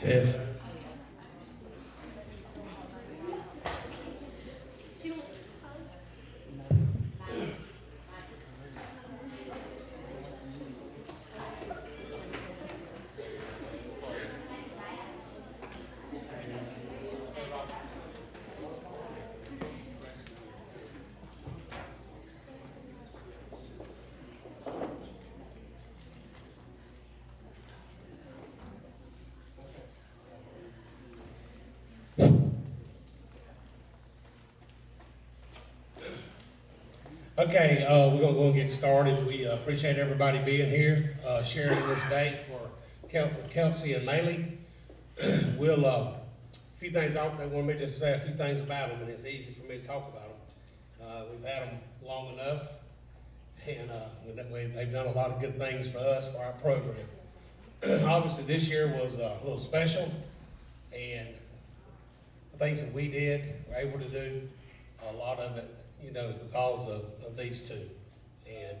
Yes. Okay, we're gonna go and get started. We appreciate everybody being here, sharing this day for Kelsey and Maylee. We'll, a few things, I want me just to say a few things about them, and it's easy for me to talk about them. We've had them long enough, and that way they've done a lot of good things for us, for our program. Obviously, this year was a little special, and the things that we did, were able to do, a lot of it, you know, is because of these two. And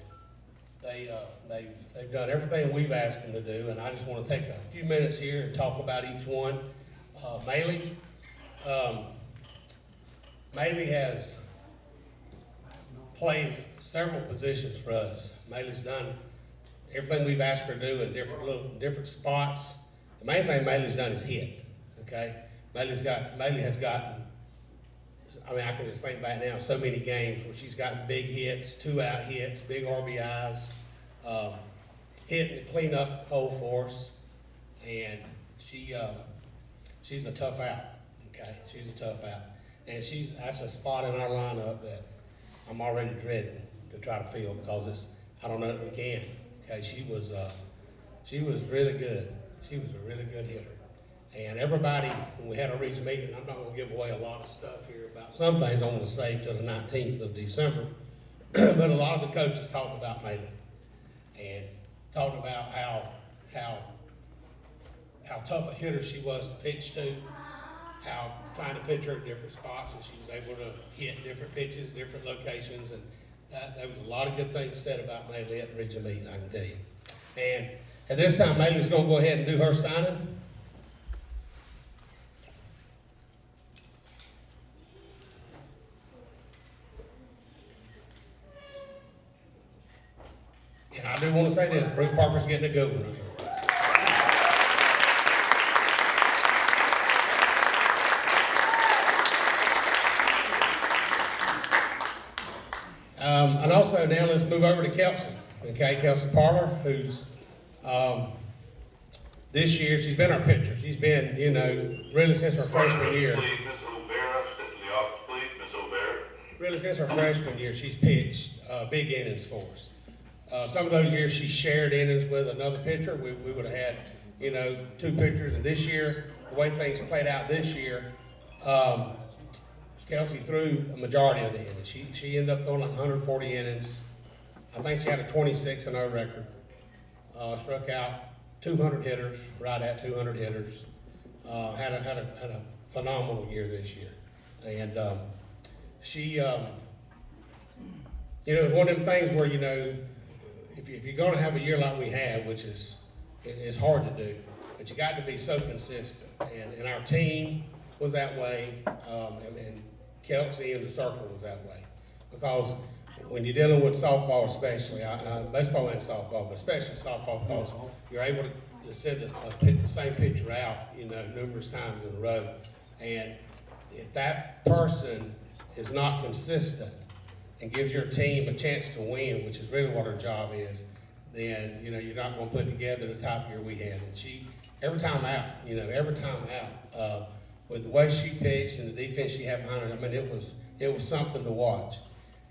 they've done everything we've asked them to do, and I just want to take a few minutes here and talk about each one. Maylee. Maylee has played several positions for us. Maylee's done everything we've asked her to do in different spots. The main thing Maylee's done is hit, okay? Maylee has gotten, I mean, I can just think back now, so many games where she's gotten big hits, 2-out hits, big RBIs, hitting the cleanup hole for us, and she's a tough out, okay? She's a tough out. And that's a spot in our lineup that I'm already dreading to try to fill because I don't know if we can, okay? She was really good. She was a really good hitter. And everybody, when we had our region meeting, I'm not going to give away a lot of stuff here about some things I want to save till the 19th of December, but a lot of the coaches talked about Maylee and talked about how tough a hitter she was to pitch to, how trying to pitch her at different spots, and she was able to hit different pitches, different locations, and there was a lot of good things said about Maylee at the region meeting, I can tell you. And at this time, Maylee's going to go ahead and do her signing. And I do want to say this, Bruce Parker's getting a good one right here. And also now let's move over to Kelsey. Okay, Kelsey Parler, who's this year, she's been our pitcher. She's been, you know, really since her freshman year. Please, Ms. O'Bara, step to the office, please. Ms. O'Bara. Really since her freshman year, she's pitched big innings for us. Some of those years she shared innings with another pitcher. We would have had, you know, two pitchers. And this year, the way things played out this year, Kelsey threw a majority of the innings. She ended up throwing like 140 innings. I think she had a 26-0 record. Struck out 200 hitters, right at 200 hitters. Had a phenomenal year this year. And she, you know, it's one of them things where, you know, if you're going to have a year like we had, which is hard to do, but you got to be so consistent. And our team was that way, and Kelsey and the circle was that way. Because when you're dealing with softball especially, baseball and softball, but especially softball, because you're able to send the same pitcher out, you know, numerous times in a row. And if that person is not consistent and gives your team a chance to win, which is really what her job is, then, you know, you're not going to put together the top year we had. And she, every time out, with the way she pitched and the defense she had behind her, I mean, it was something to watch.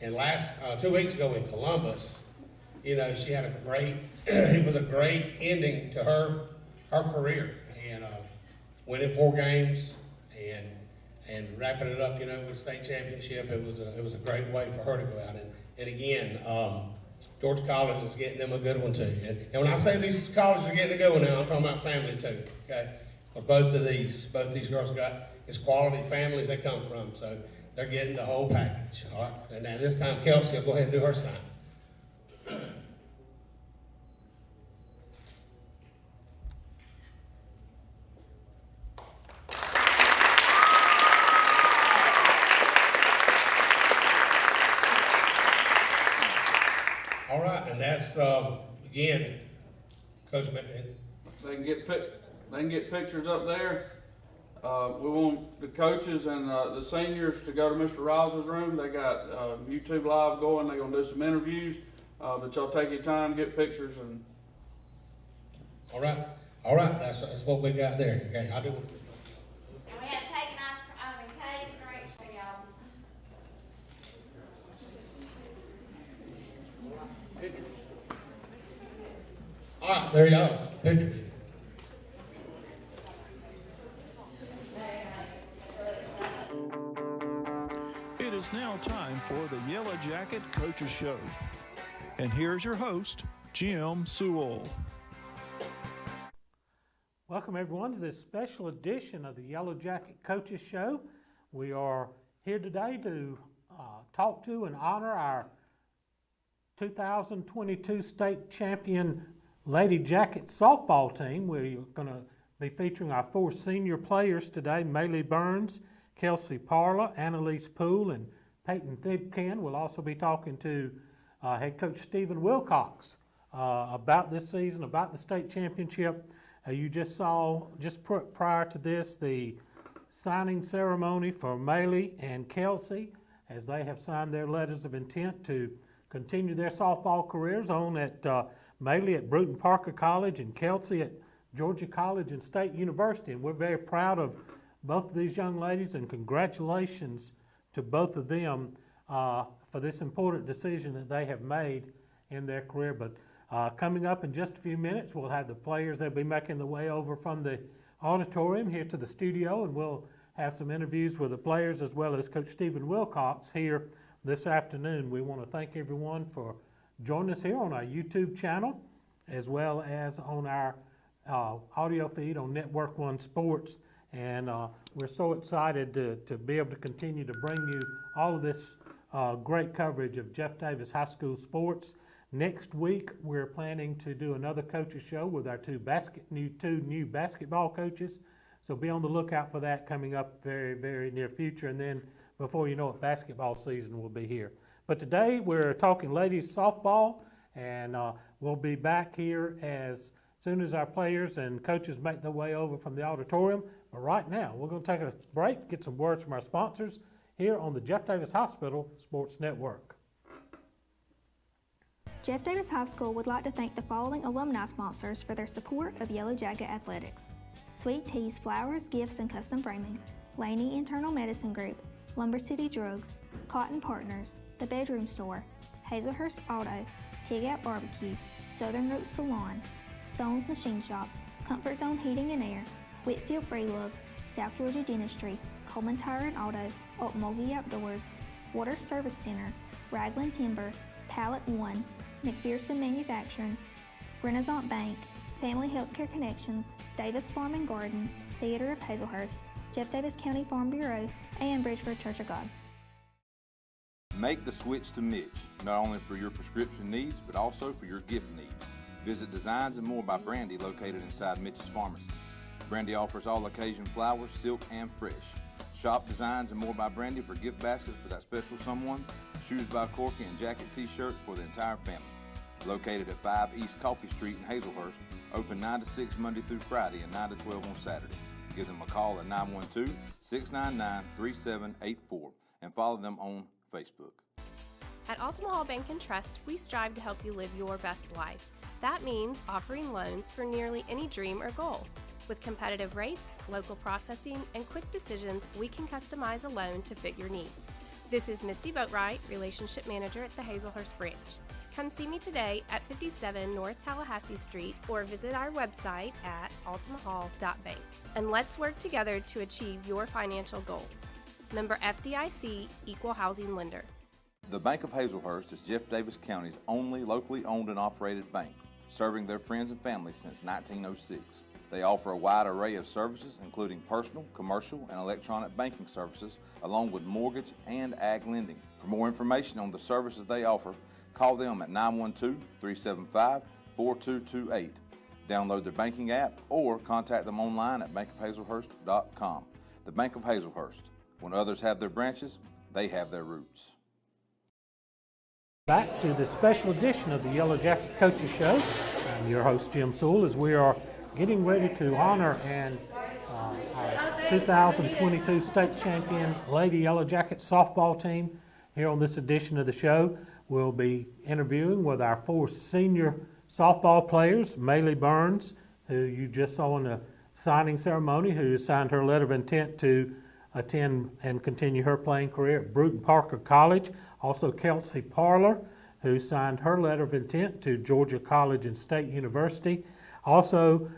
And 2 weeks ago in Columbus, you know, she had it was a great ending to her career, and winning 4 games and wrapping it up, you know, with a state championship. It was a great way for her to go out. And again, Georgia College is getting them a good one too. And when I say these colleges are getting a good one now, I'm talking about family too. Okay, well, both these girls got it's quality families they come from, so they're getting the whole package. All right, and now this time Kelsey will go ahead and do her sign. All right, and that's, again, Coach, They can get pictures up there. We want the coaches and the seniors to go to Mr. Rouse's room. They got YouTube Live going. They're gonna do some interviews, but y'all take your time, get pictures, and all right, that's what we got there, okay, I'll do it. And we have cake and ice cream, cake and drinks for y'all. All right, there you go, pictures. It is now time for the Yellow Jacket Coaches Show. And here's your host, Jim Sewell. Welcome everyone to this special edition of the Yellow Jacket Coaches Show. We are here today to talk to and honor our 2022 state champion Lady Jacket softball team. We're going to be featuring our 4 senior players today: Maylee Burns, Kelsey Parla, Annalise Poole, and Peyton Thibkin. We'll also be talking to head coach Steven Wilcox about this season, about the state championship. You just saw, just prior to this, the signing ceremony for Maylee and Kelsey, as they have signed their letters of intent to continue their softball careers on at Maylee at Bruton Parker College and Kelsey at Georgia College and State University. And we're very proud of both of these young ladies, and congratulations to both of them for this important decision that they have made in their career. But coming up in just a few minutes, we'll have the players that'll be making the way over from the auditorium here to the studio, and we'll have some interviews with the players as well as Coach Steven Wilcox here this afternoon. We want to thank everyone for joining us here on our YouTube channel, as well as on our audio feed on Network One Sports. And we're so excited to be able to continue to bring you all of this great coverage of Jeff Davis High School sports. Next week, we're planning to do another coaches show with our two new basketball coaches. So be on the lookout for that coming up very, very near future. And then before you know it, basketball season will be here. But today we're talking ladies softball, and we'll be back here as soon as our players and coaches make their way over from the auditorium. But right now, we're going to take a break, get some words from our sponsors here on the Jeff Davis Hospital Sports Network. Jeff Davis High School would like to thank the following alumni sponsors for their support of Yellow Jacket Athletics: Sweet Teas, Flowers, Gifts, and Custom Framing, Laney Internal Medicine Group, Lumber City Drugs, Cotton Partners, The Bedroom Store, Hazelhurst Auto, Pig Out Barbecue, Southern Roots Salon, Stone's Machine Shop, Comfort Zone Heating and Air, Whitfield Breelove, South Georgia Dentistry, Coleman Tire and Auto, Mulvey Outdoors, Water Service Center, Ragland Timber, Pallet One, McPherson Manufacturing, Renaissance Bank, Family Healthcare Connections, Davis Farm and Garden, Theater of Hazelhurst, Jeff Davis County Farm Bureau, and Bridgeford Church of God. Make the switch to Mitch, not only for your prescription needs, but also for your gift needs. Visit Designs and More by Brandy, located inside Mitch's Pharmacy. Brandy offers all occasion flowers, silk, and fresh. Shop Designs and More by Brandy for gift baskets for that special someone, shoes by Corky, and jacket t-shirts for the entire family. Located at 5 East Coffee Street in Hazelhurst, open 9 to 6 Monday through Friday and 9 to 12 on Saturday. Give them a call at 912-699-3784 and follow them on Facebook. At Altima Hall Bank and Trust, we strive to help you live your best life. That means offering loans for nearly any dream or goal. With competitive rates, local processing, and quick decisions, we can customize a loan to fit your needs. This is Misty Boatwright, Relationship Manager at the Hazelhurst branch. Come see me today at 57 North Tallahassee Street or visit our website at altimahall.bank. And let's work together to achieve your financial goals. Member FDIC, Equal Housing Lender. The Bank of Hazelhurst is Jeff Davis County's only locally owned and operated bank, serving their friends and families since 1906. They offer a wide array of services, including personal, commercial, and electronic banking services, along with mortgage and ag lending. For more information on the services they offer, call them at 912-375-4228. Download their banking app or contact them online at bankofhazelhurst.com. The Bank of Hazelhurst. When others have their branches, they have their roots. Back to this special edition of the Yellow Jacket Coaches Show. I'm your host, Jim Sewell, as we are getting ready to honor our 2022 state champion Lady Yellow Jacket softball team. Here on this edition of the show, we'll be interviewing with our 4 senior softball players, Maylee Burns, who you just saw in the signing ceremony, who signed her letter of intent to attend and continue her playing career at Bruton Parker College. Also Kelsey Parler, who signed her letter of intent to Georgia College and State University. Also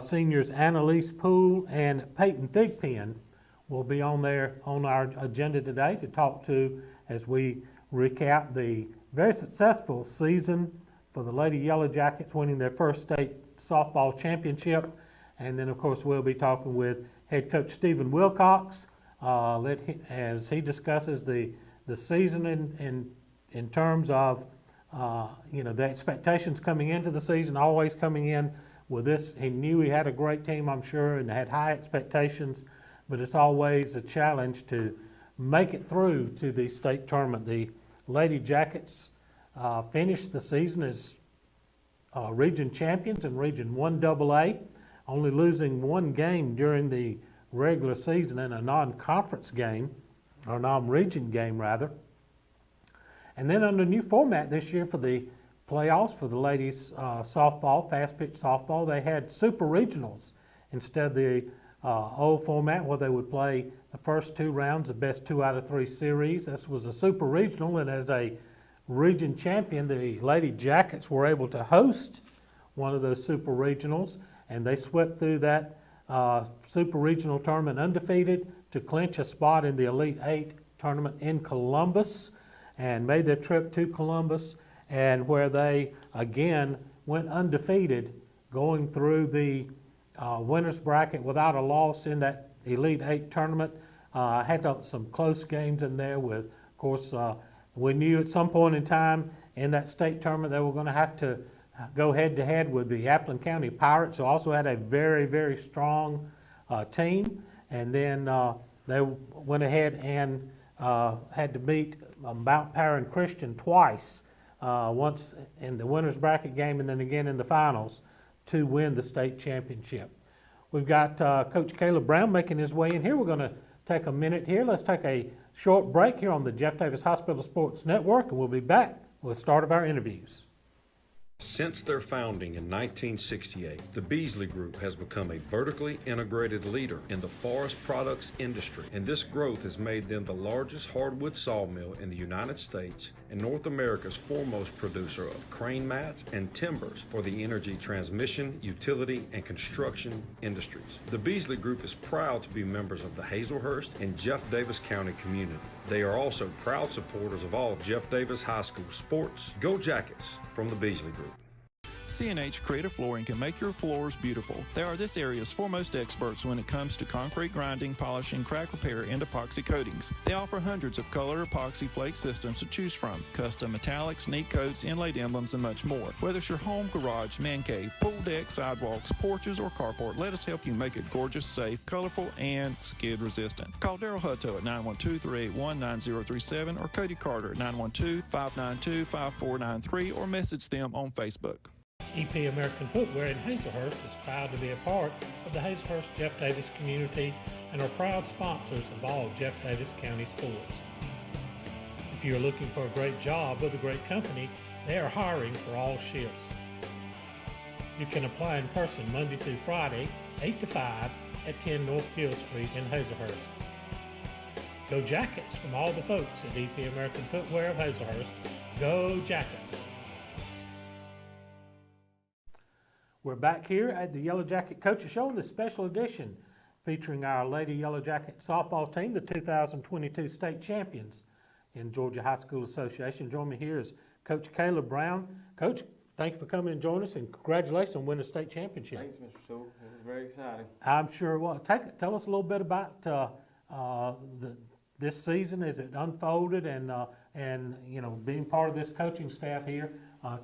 seniors Annalise Poole and Peyton Thigpen will be on our agenda today to talk to as we recap the very successful season for the Lady Yellow Jackets, winning their first state softball championship. And then, of course, we'll be talking with head coach Steven Wilcox as he discusses the season in terms of the expectations coming into the season, always coming in with this. He knew he had a great team, I'm sure, and had high expectations, but it's always a challenge to make it through to the state tournament. The Lady Jackets finished the season as region champions in Region 1AA, only losing 1 game during the regular season in a non-conference game, or non-region game rather. And then under new format this year for the playoffs for the ladies softball, fast pitch softball, they had super regionals instead of the old format where they would play the first 2 rounds, the best 2 out of 3 series. This was a super regional, and as a region champion, the Lady Jackets were able to host one of those super regionals, and they swept through that super regional tournament undefeated to clinch a spot in the Elite 8 tournament in Columbus, and made their trip to Columbus, and where they again went undefeated, going through the winners bracket without a loss in that Elite 8 tournament. Had some close games in there with, of course, we knew at some point in time in that state tournament they were going to have to go head-to-head with the Appleton County Pirates, who also had a very, very strong team. And then they went ahead and had to beat Mount Paran Christian twice, once in the winners bracket game and then again in the finals, to win the state championship. We've got Coach Caleb Brown making his way in here. We're going to take a minute here. Let's take a short break here on the Jeff Davis Hospital Sports Network, and we'll be back with the start of our interviews. Since their founding in 1968, the Beasley Group has become a vertically integrated leader in the forest products industry, and this growth has made them the largest hardwood sawmill in the United States and North America's foremost producer of crane mats and timbers for the energy transmission, utility, and construction industries. The Beasley Group is proud to be members of the Hazelhurst and Jeff Davis County community. They are also proud supporters of all Jeff Davis High School sports. Go Jackets from the Beasley Group. C&H Creative Flooring can make your floors beautiful. They are this area's foremost experts when it comes to concrete grinding, polishing, crack repair, and epoxy coatings. They offer hundreds of color epoxy flake systems to choose from, custom metallics, neat coats, inlaid emblems, and much more. Whether it's your home, garage, man cave, pool deck, sidewalks, porches, or carport, let us help you make it gorgeous, safe, colorful, and skid resistant. Call Daryl Hutto at 912-381-9037 or Cody Carter at 912-592-5493 or message them on Facebook. EP American Footwear in Hazelhurst is proud to be a part of the Hazelhurst Jeff Davis community and are proud sponsors of all Jeff Davis County sports. If you're looking for a great job with a great company, they are hiring for all shifts. You can apply in person Monday through Friday, 8 to 5 at 10 North Gill Street in Hazelhurst. Go Jackets from all the folks at EP American Footwear of Hazelhurst. Go Jackets! We're back here at the Yellow Jacket Coaches Show in this special edition featuring our Lady Yellow Jacket softball team, the 2022 state champions in Georgia High School Association. Join me here is Coach Caleb Brown. Coach, thank you for coming and joining us, and congratulations on winning the state championship. Thanks, Mr. Sewell. It was very exciting. I'm sure it was. Tell us a little bit about this season as it unfolded, and being part of this coaching staff here.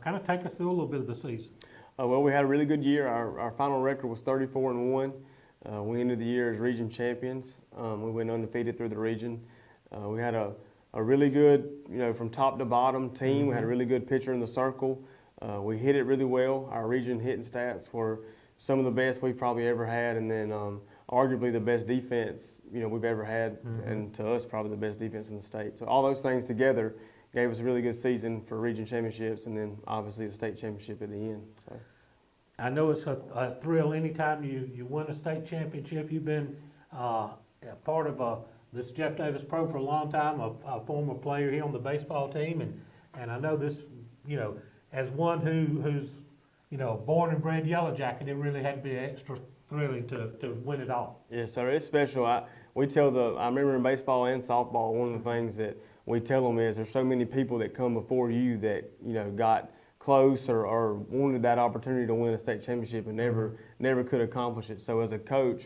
Kind of take us through a little bit of the season. Well, we had a really good year. Our final record was 34-1. We ended the year as region champions. We went undefeated through the region. We had a a really good, from top to bottom team. We had a really good pitcher in the circle. We hit it really well. Our region hitting stats were some of the best we've probably ever had, and then arguably the best defense we've ever had, and to us probably the best defense in the state. So all those things together gave us a really good season for region championships, and then obviously a state championship at the end. So I know it's a thrill anytime you win a state championship. You've been a part of this Jeff Davis Pro for a long time, a former player here on the baseball team, and I know this, as one who's born and bred Yellow Jacket, it really had to be extra thrilling to win it all. Yes, sir. It's special. I remember in baseball and softball, one of the things that we tell them is there's so many people that come before you that got close or wanted that opportunity to win a state championship and never could accomplish it. So as a coach,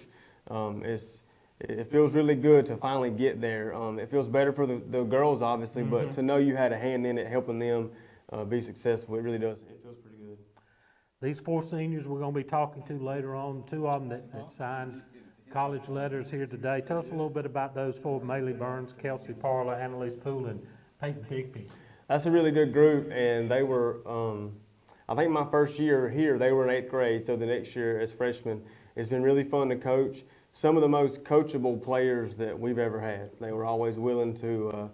it feels really good to finally get there. It feels better for the girls, obviously, but to know you had a hand in it, helping them be successful, it really does. It feels pretty good. These 4 seniors we're going to be talking to later on, 2 of them that signed college letters here today. Tell us a little bit about those 4: Maylee Burns, Kelsey Parla, Annalise Poole, and Peyton Thigpen. That's a really good group, and they were, I think my first year here, they were in 8th grade, so the next year as freshmen, it's been really fun to coach. Some of the most coachable players that we've ever had. They were always willing to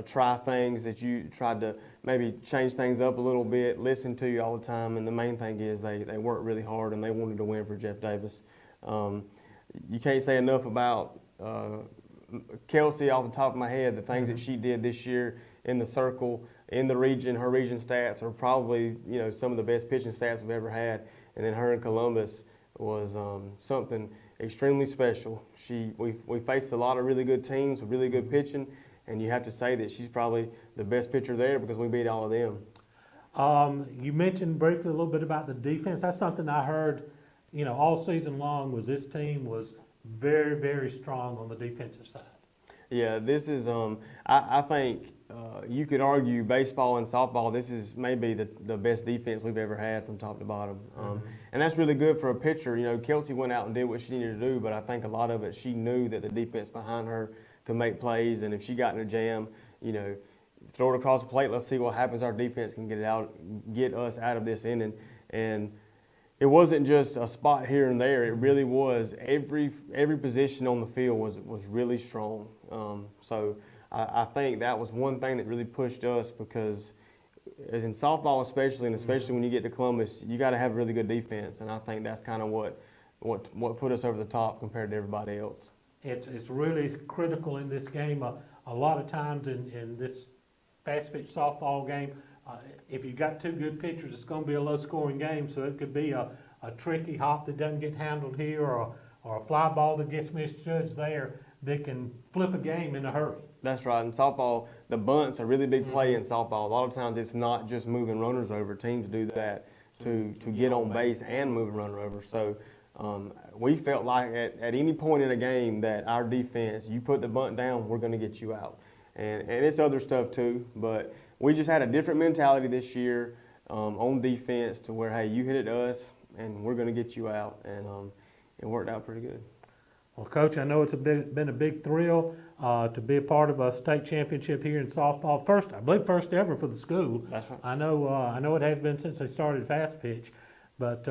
try things that you tried to maybe change things up a little bit, listen to you all the time, and the main thing is they worked really hard and they wanted to win for Jeff Davis. You can't say enough about Kelsey off the top of my head. The things that she did this year in the circle, in the region, her region stats are probably some of the best pitching stats we've ever had. And then her in Columbus was something extremely special. We faced a lot of really good teams with really good pitching, and you have to say that she's probably the best pitcher there because we beat all of them. You mentioned briefly a little bit about the defense. That's something I heard all season long, was this team was very, very strong on the defensive side. Yeah, this is, I think you could argue baseball and softball, this is maybe the best defense we've ever had from top to bottom. And that's really good for a pitcher. Kelsey went out and did what she needed to do, but I think a lot of it, she knew that the defense behind her could make plays, and if she got in a jam, throw it across the plate, let's see what happens. Our defense can get us out of this inning. And it wasn't just a spot here and there. It really was every position on the field was really strong. So I think that was one thing that really pushed us, because as in softball especially, and especially when you get to Columbus, you got to have a really good defense. And I think that's kind of what put us over the top compared to everybody else. It's really critical in this game. A lot of times in this fast pitch softball game, if you've got 2 good pitchers, it's going to be a low-scoring game. So it could be a tricky hop that doesn't get handled here, or a fly ball that gets misjudged there, that can flip a game in a hurry. That's right. In softball, the bunt's a really big play in softball. A lot of times it's not just moving runners over. Teams do that to get on base and move a runner over. So we felt like at any point in a game that our defense, you put the bunt down, we're going to get you out. And it's other stuff too, but we just had a different mentality this year on defense, to where, hey, you hit it to us and we're going to get you out, and it worked out pretty good. Well, Coach, I know it's been a big thrill to be a part of a state championship here in softball. I believe first ever for the school. That's right. I know it has been since they started fast pitch, but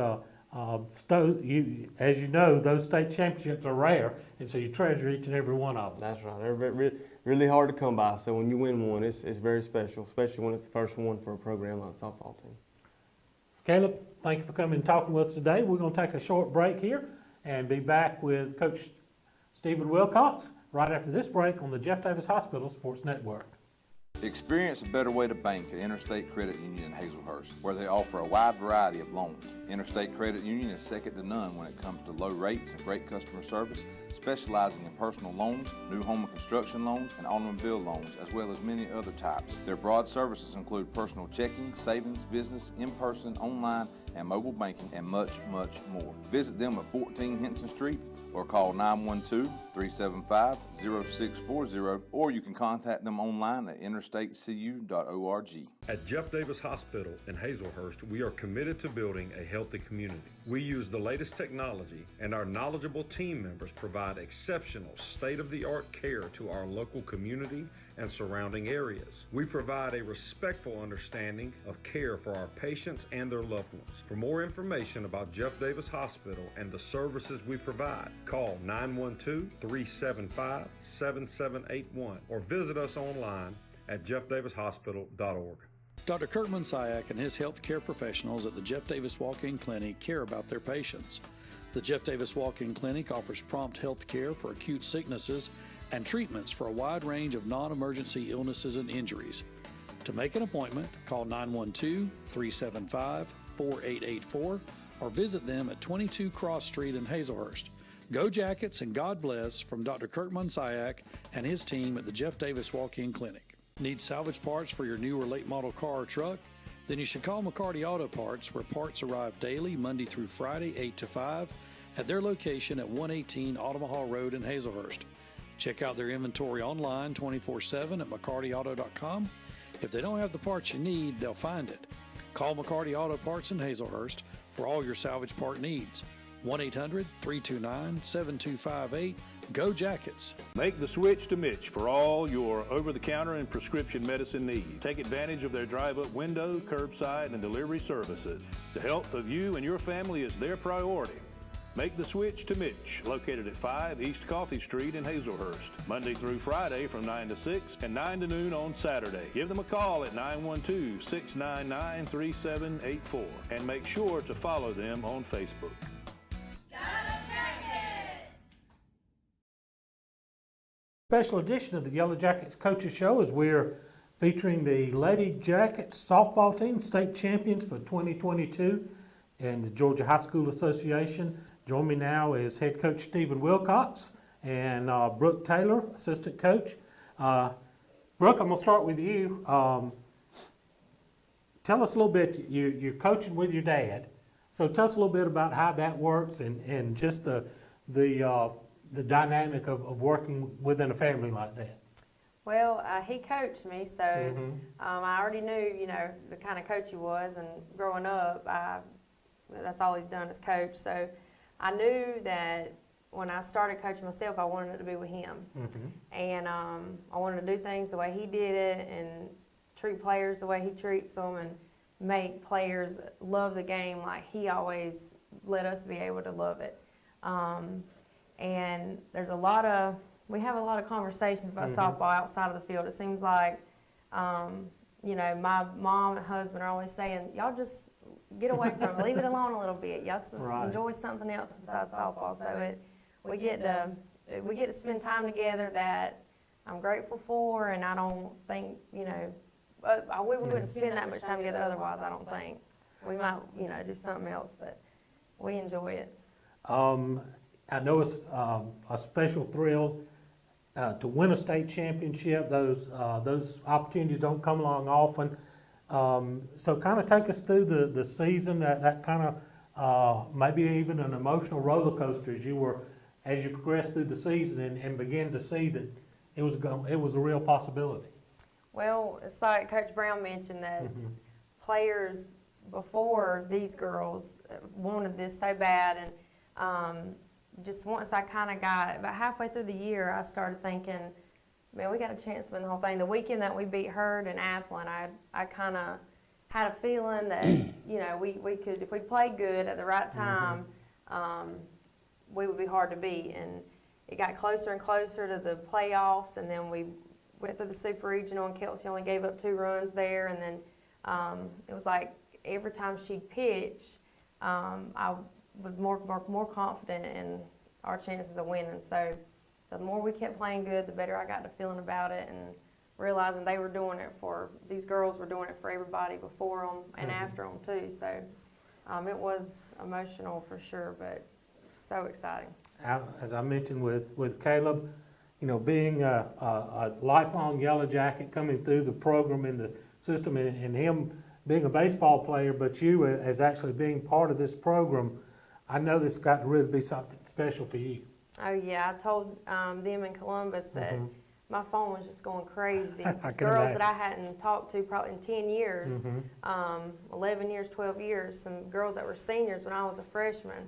as you know, those state championships are rare, and so you treasure each and every one of them. That's right. They're really hard to come by. So when you win one, it's very special, especially when it's the first one for a program like the softball team. Caleb, thank you for coming and talking with us today. We're going to take a short break here and be back with Coach Steven Wilcox right after this break on the Jeff Davis Hospital Sports Network. Experience a better way to bank at Interstate Credit Union in Hazelhurst, where they offer a wide variety of loans. Interstate Credit Union is second to none when it comes to low rates and great customer service, specializing in personal loans, new home and construction loans, and automobile loans, as well as many other types. Their broad services include personal checking, savings, business, in-person, online, and mobile banking, and much, much more. Visit them at 14 Hinton Street or call 912-3 375-0640, or you can contact them online at interstatecu.org. At Jeff Davis Hospital in Hazelhurst, we are committed to building a healthy community. We use the latest technology, and our knowledgeable team members provide exceptional state-of-the-art care to our local community and surrounding areas. We provide a respectful understanding of care for our patients and their loved ones. For more information about Jeff Davis Hospital and the services we provide, call 912-375-7781 or visit us online at jeffdavishospital.org. Dr. Kurt Munsiak and his healthcare professionals at the Jeff Davis Walk-In Clinic care about their patients. The Jeff Davis Walk-In Clinic offers prompt health care for acute sicknesses and treatments for a wide range of non-emergency illnesses and injuries. To make an appointment, call 912-375-4884 or visit them at 22 Cross Street in Hazelhurst. Go Jackets and God bless from Dr. Kurt Munsiak and his team at the Jeff Davis Walk-In Clinic. Need salvage parts for your new or late model car or truck? Then you should call McCarty Auto Parts, where parts arrive daily, Monday through Friday, 8 to 5, at their location at 118 Automahal Road in Hazelhurst. Check out their inventory online 24/7 at McCartyAuto.com. If they don't have the parts you need, they'll find it. Call McCarty Auto Parts in Hazelhurst for all your salvage part needs. 1-800-329-7258. Go Jackets. Make the switch to Mitch for all your over-the-counter and prescription medicine needs. Take advantage of their drive-up window, curbside, and delivery services. The health of you and your family is their priority. Make the switch to Mitch, located at 5 East Coffee Street in Hazelhurst, Monday through Friday from 9 to 6 and 9 to noon on Saturday. Give them a call at 912-699-3784 and make sure to follow them on Facebook. Special edition of the Yellow Jackets Coaches Show as we're featuring the Lady Jackets softball team, state champions for 2022 and the Georgia High School Association. Join me now is head coach Steven Wilcox and Brooke Taylor, assistant coach. Brooke, I'm going to start with you. Tell us a little bit, you're coaching with your dad, so tell us a little bit about how that works and just the dynamic of working within a family like that. Well, he coached me, so I already knew, the kind of coach he was, and growing up, that's all he's done is coach. So I knew that when I started coaching myself, I wanted it to be with him. And I wanted to do things the way he did it and treat players the way he treats them and make players love the game like he always let us be able to love it. And we have a lot of conversations about softball outside of the field. It seems like, my mom and husband are always saying, y'all just get away from it, leave it alone a little bit. Y'all just enjoy something else besides softball. So we get to spend time together that I'm grateful for, and I don't think, we wouldn't spend that much time together otherwise, I don't think. We might, do something else, but we enjoy it. I know it's a special thrill to win a state championship. Those opportunities don't come along often. So kind of take us through the season, that kind of maybe even an emotional roller coaster as you progress through the season and begin to see that it was a real possibility. Well, it's like Coach Brown mentioned that players before these girls wanted this so bad, and just once I kind of got about halfway through the year, I started thinking, man, we got a chance to win the whole thing. The weekend that we beat Hurd and Applin, I kind of had a feeling that, we could, if we played good at the right time, we would be hard to beat. And it got closer and closer to the playoffs, and then we went through the Super Regional, and Kelsey only gave up 2 runs there. And then it was like every time she'd pitch, I was more confident in our chances of winning. So the more we kept playing good, the better I got to feeling about it, and realizing these girls were doing it for everybody before them and after them too. So it was emotional for sure, but so exciting. As I mentioned with Caleb, being a lifelong Yellow Jacket coming through the program in the system, and him being a baseball player, but you as actually being part of this program, I know this got to really be something special for you. Oh, yeah, I told them in Columbus that my phone was just going crazy. I Just can girls imagine. that I hadn't talked to probably in 10 years, 11 years, 12 years, some girls that were seniors when I was a freshman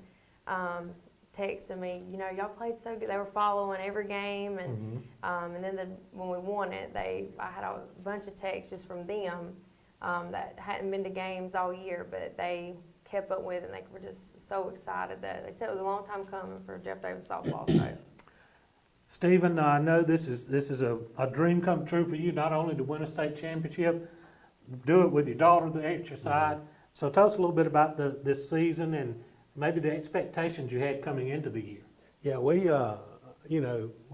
texted me, you know, y'all played so good. They were following every game, and then when we won it, I had a bunch of texts just from them that hadn't been to games all year, but they kept up with it, and they were just so excited that they said it was a long time coming for Jeff Davis softball. So. Steven, I know this is a dream come true for you, not only to win a state championship, do it with your daughter there at your side. So tell us a little bit about this season and maybe the expectations you had coming into the year. Yeah, we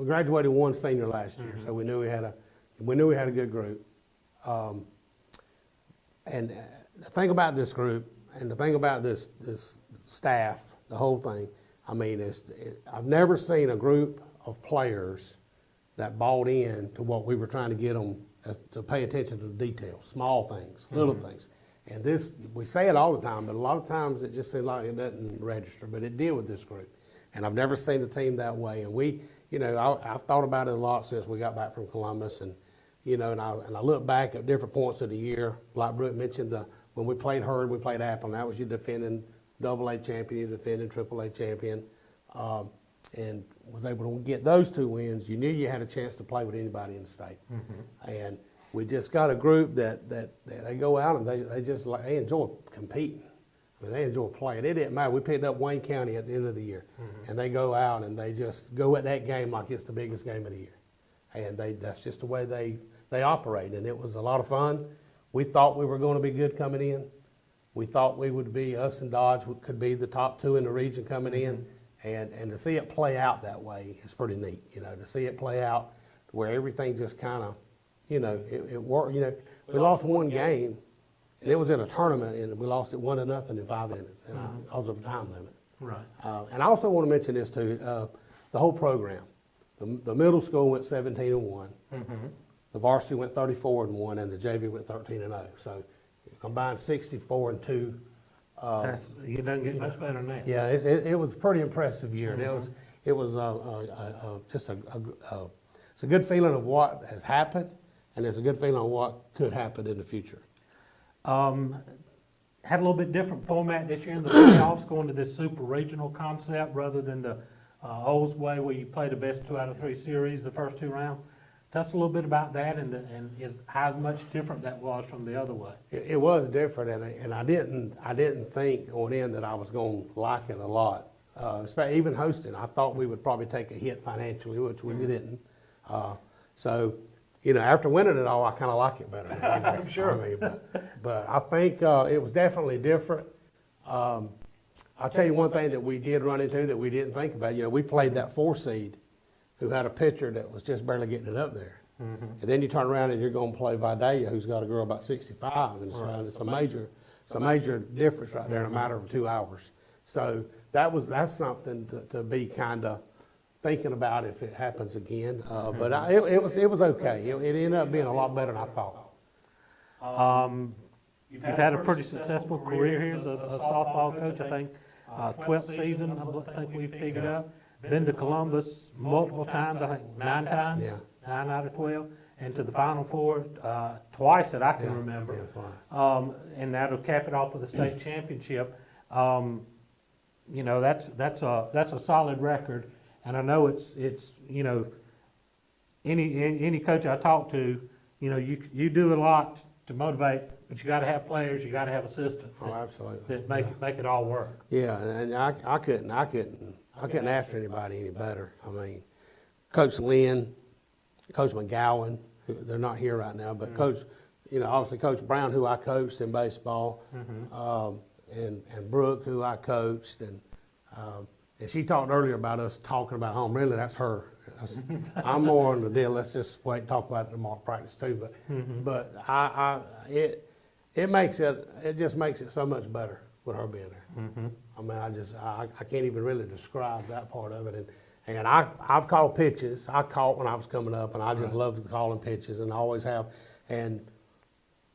graduated one senior last year, so we knew we had a good group. And the thing about this group and the thing about this staff, the whole thing, I mean, I've never seen a group of players that bought in to what we were trying to get them to pay attention to the details, small things, little things. And this, we say it all the time, but a lot of times it just seems like it doesn't register, but it did with this group. And I've never seen a team that way. And we, I've thought about it a lot since we got back from Columbus. And, and I look back at different points of the year. Like Brooke mentioned, when we played Hurd, we played Apple, and that was your defending AA champion, your defending AAA champion. And was able to get those 2 wins. You knew you had a chance to play with anybody in the state. And we just got a group that they go out and they enjoy competing. I mean, they enjoy playing. It didn't matter. We picked up Wayne County at the end of the year, and they go out and they just go at that game like it's the biggest game of the year. And that's just the way they operate. And it was a lot of fun. We thought we were going to be good coming in. We thought we would be, us and Dodge could be the top 2 in the region coming in. And to see it play out that way is pretty neat, to see it play out where everything just kind of, it worked. We lost one game, and it was in a tournament, and we lost it 1-0 in 5 innings, and because of the time limit. Right. And I also want to mention this too, the whole program. The middle school went 17-1. The varsity went 34-1, and the JV went 13-0. So combined 64-2. You don't get much better than that. Yeah, it was a pretty impressive year. And it was just it's a good feeling of what has happened, and it's a good feeling of what could happen in the future. Had a little bit different format this year in the playoffs, going to this super regional concept rather than the old way where you play the best 2 out of 3 series the first 2 rounds. Tell us a little bit about that and how much different that was from the other way. It was different, and I didn't think going in that I was going to like it a lot. Even hosting, I thought we would probably take a hit financially, which we didn't. So, after winning it all, I kind of like it better. I'm sure. I mean, but I think it was definitely different. I'll tell you one thing that we did run into that we didn't think about. We played that 4 seed who had a pitcher that was just barely getting it up there. And then you turn around and you're going to play Vidalia, who's got a girl about 65, and it's a major difference right there in a matter of 2 hours. So that's something to be kind of thinking about if it happens again. But it was okay. It ended up being a lot better than I thought. You've had a pretty successful career here as a softball coach. I think 12th season, I think we've figured out. Been to Columbus multiple times, I think 9 times, 9 out of 12, and to the Final Four twice that I can remember. Twice. And that'll cap it off with the state championship. That's a solid record, and I know it's any coach I talk to, you do a lot to motivate, but you got to have players, you got to have assistants. Oh, absolutely. That make it all work. Yeah, and I couldn't ask for anybody any better. I mean, Coach Lynn, Coach McGowan, they're not here right now, but Coach, obviously Coach Brown, who I coached in baseball, and Brooke, who I coached, and she talked earlier about us talking about home. Really, that's her. I'm more on the deal. Let's just wait and talk about it tomorrow practice too. But it just makes it so much better with her being there. I mean, I can't even really describe that part of it. And I've called pitches. I caught when I was coming up, and I just loved calling pitches, and I always have. And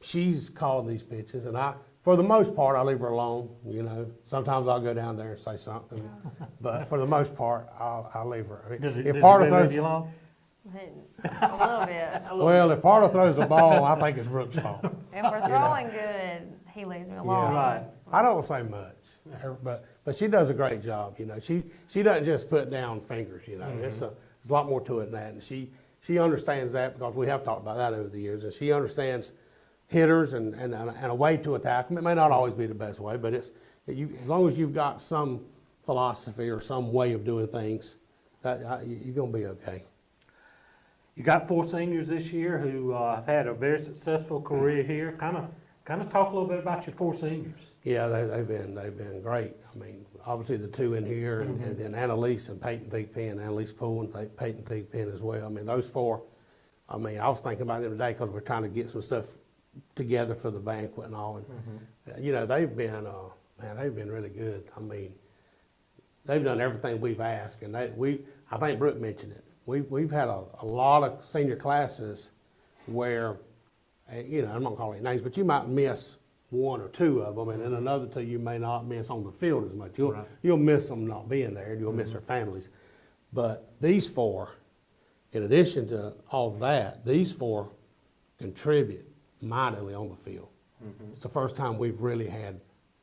she's called these pitches, and for the most part, I leave her alone. You know, sometimes I'll go down there and say something, but for the most part, I'll leave her. Does If it Parla leave throws, you alone? A little bit. well, if Parla throws the ball, I think it's Brooks' fault. If we're throwing good, he leaves me alone. Right. I don't say much, but she does a great job. You know, she doesn't just put down fingers. You know, there's a lot more to it than that, and she understands that because we have talked about that over the years, and she understands hitters and a way to attack them. It may not always be the best way, but as long as you've got some philosophy or some way of doing things, you're gonna be okay. You got 4 seniors this year who have had a very successful career here. Kind of talk a little bit about your 4 seniors. Yeah, they've been great. I mean, obviously the 2 in here, and then Annalise and Peyton Thigpen, Annalise Poole and Peyton Thigpen as well. I mean, those 4. I mean, I was thinking about them today because we're trying to get some stuff together for the banquet and all. And you know, they've been really good. I mean, they've done everything we've asked, and I think Brooke mentioned it. We've had a lot of senior classes where, you know, I'm not calling names, but you might miss 1 or 2 of them, and then another 2 you may not miss on the field as much. You'll miss them not being there, and you'll miss their families. But these 4, in addition to all that, these 4 contribute mightily on the field. It's the first time we've really had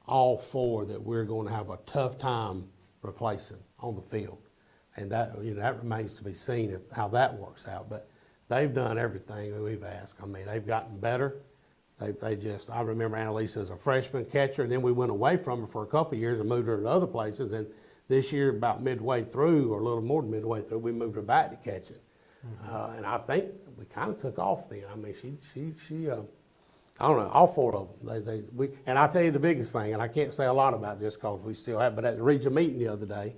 all 4 that we're going to have a tough time replacing on the field. And that, you know, that remains to be seen how that works out. But they've done everything that we've asked. I mean, they've gotten better. I remember Annalise as a freshman catcher, and then we went away from her for a couple of years and moved her to other places. And this year, about midway through, or a little more than midway through, we moved her back to catching. And I think we kind of took off then. I mean, she I don't know, all 4 of them. And I'll tell you the biggest thing, and I can't say a lot about this because we still have, but at the region meeting the other day,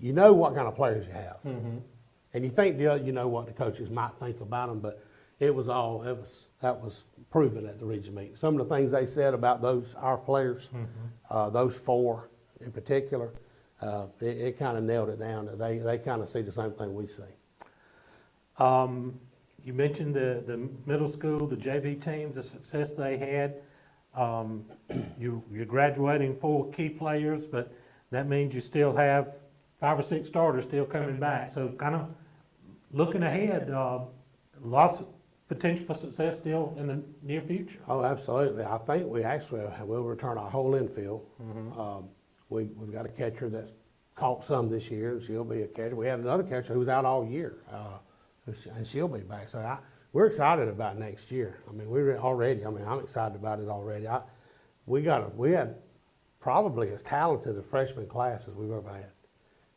you know what kind of players you have. And you think you know what the coaches might think about them, but that was proven at the region meeting. Some of the things they said about our players, those 4 in particular, it kind of nailed it down. They kind of see the same thing we see. You mentioned the middle school, the JV teams, the success they had. You're graduating 4 key players, but that means you still have 5 or 6 starters still coming back. So kind of looking ahead, lots of potential for success still in the near future. Oh, absolutely. I think we actually will return our whole infield. We've got a catcher that's caught some this year, and she'll be a catcher. We had another catcher who was out all year, and she'll be back. So we're excited about next year. I mean, I'm excited about it already. We had probably as talented a freshman class as we've ever had,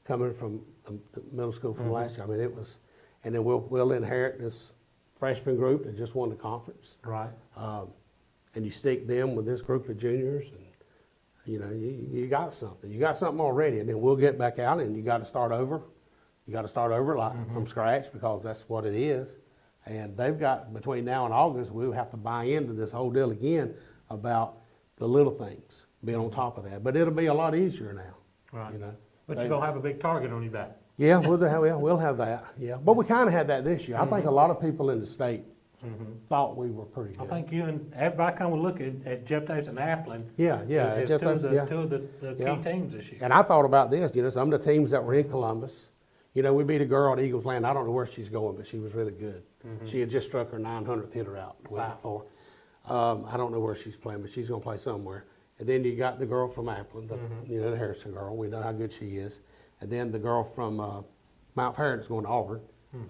coming from the middle school from last year. I mean, it was, and then we'll inherit this freshman group that just won the conference. Right. And you stick them with this group of juniors, and you know, you got something. You got something already, and then we'll get back out, and you got to start over. You got to start over from scratch, because that's what it is. And they've got, between now and August, we'll have to buy into this whole deal again about the little things, being on top of that. But it'll be a lot easier now. Right. You know. But you're going to have a big target on your back. Yeah, we'll have that. Yeah, but we kind of had that this year. I think a lot of people in the state thought we were pretty good. I think you and everybody kind of look at Jeff Davis and Applin. Yeah. As two of the key teams this year. And I thought about this. You know, some of the teams that were in Columbus. You know, we beat a girl at Eagles Land. I don't know where she's going, but she was really good. She had just struck her 900th hitter out the week before. I don't know where she's playing, but she's going to play somewhere. And then you got the girl from Applin, you know, the Harrison girl. We know how good she is. And then the girl from Mount Parrott is going to Auburn.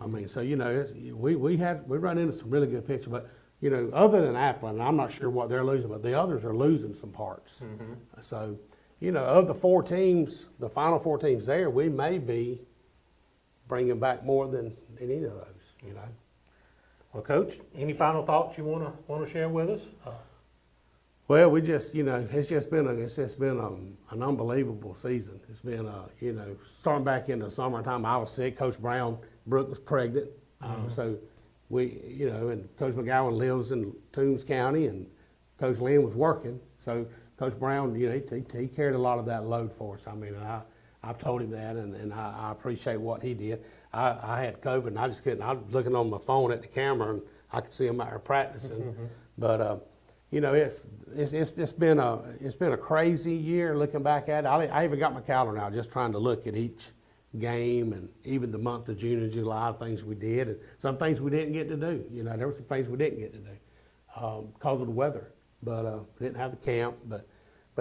I mean, so, you know, we run into some really good pitchers. But, you know, other than Applin, I'm not sure what they're losing, but the others are losing some parts. So, you know, of the 4 teams, the final 4 teams there, we may be bringing back more than any of those, you know. Well, Coach, any final thoughts you want to share with us? Well, we just, you know, it's just been an unbelievable season. It's been, you know, starting back in the summertime, I was sick. Coach Brooke was pregnant. So we, you know, and Coach McGowan lives in Toombs County, and Coach Lynn was working. So Coach Brown, you know, he carried a lot of that load for us. I mean, I've told him that, and I appreciate what he did. I had COVID, and I just couldn't. I was looking on my phone at the camera, and I could see him out there practicing. But you know, it's been a crazy year looking back at it. I even got my calendar now, just trying to look at each game and even the month of June and July, things we did, and some things we didn't get to do. You know, there were some things we didn't get to do because of the weather, but we didn't have the camp. But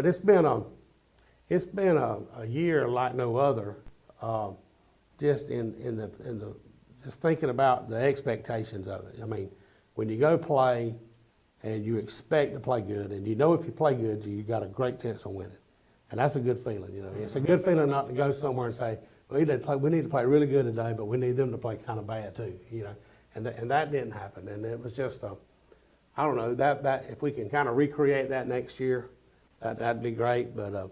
it's been a year like no other. Just just thinking about the expectations of it. I mean, when you go play and you expect to play good, and you know if you play good, you got a great chance of winning, and that's a good feeling. You know, it's a good feeling not to go somewhere and say, we need to play really good today, but we need them to play kind of bad too. You know, and that didn't happen, and it was just I don't know, that if we can kind of recreate that next year, that'd be great. But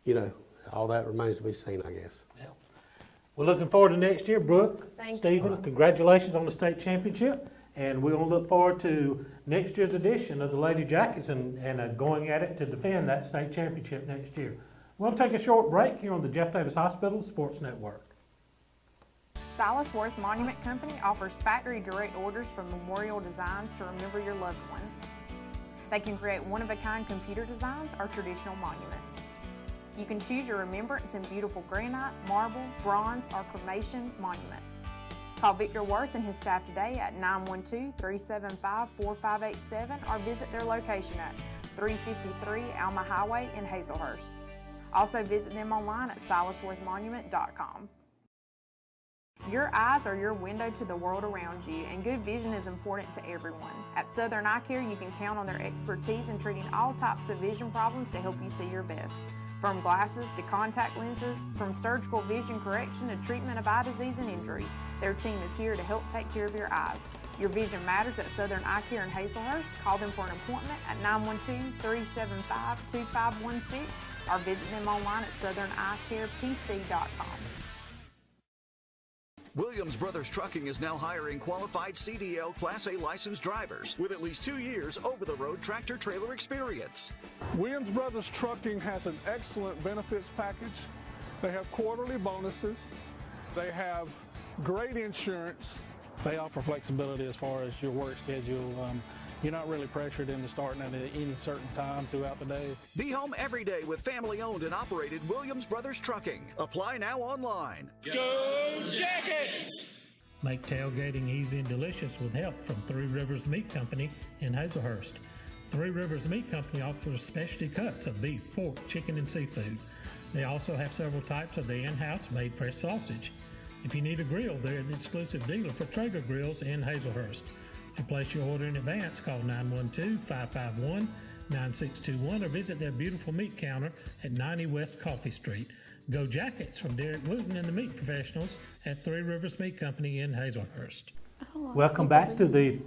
you know, all that remains to be seen, I guess. Yeah. We're looking forward to next year, Brooke, Thank Steven. you. Congratulations on the state championship, and we're going to look forward to next year's edition of the Lady Jackets and going at it to defend that state championship next year. We'll take a short break here on the Jeff Davis Hospital Sports Network. Silas Worth Monument Company offers factory direct orders for memorial designs to remember your loved ones. They can create one-of-a-kind computer designs or traditional monuments. You can choose your remembrance in beautiful granite, marble, bronze, or cremation monuments. Call Victor Worth and his staff today at 912-375-4587 or visit their location at 353 Alma Highway in Hazelhurst. Also visit them online at silasworthmonument.com. Your eyes are your window to the world around you, and good vision is important to everyone. At Southern Eye Care, you can count on their expertise in treating all types of vision problems to help you see your best. From glasses to contact lenses, from surgical vision correction to treatment of eye disease and injury, their team is here to help take care of your eyes. Your vision matters at Southern Eye Care in Hazelhurst. Call them for an appointment at 912-375-2516 or visit them online at southern-eyecarepc.com. Williams Brothers Trucking is now hiring qualified CDL Class A licensed drivers with at least 2 years over-the-road tractor-trailer experience. Williams Brothers Trucking has an excellent benefits package. They have quarterly bonuses. They have great insurance. They offer flexibility as far as your work schedule. You're not really pressured into starting at any certain time throughout the day. Be home every day with family-owned and operated Williams Brothers Trucking. Apply now online. Go Jackets! Make tailgating easy and delicious with help from Three Rivers Meat Company in Hazelhurst. Three Rivers Meat Company offers specialty cuts of beef, pork, chicken, and seafood. They also have several types of the in-house made fresh sausage. If you need a grill, they're the exclusive dealer for Traeger Grills in Hazelhurst. To place your order in advance, call 912-551-9621 or visit their beautiful meat counter at 90 West Coffee Street. Go Jackets from Derek Wooten and the meat professionals at Three Rivers Meat Company in Hazelhurst. Welcome back to the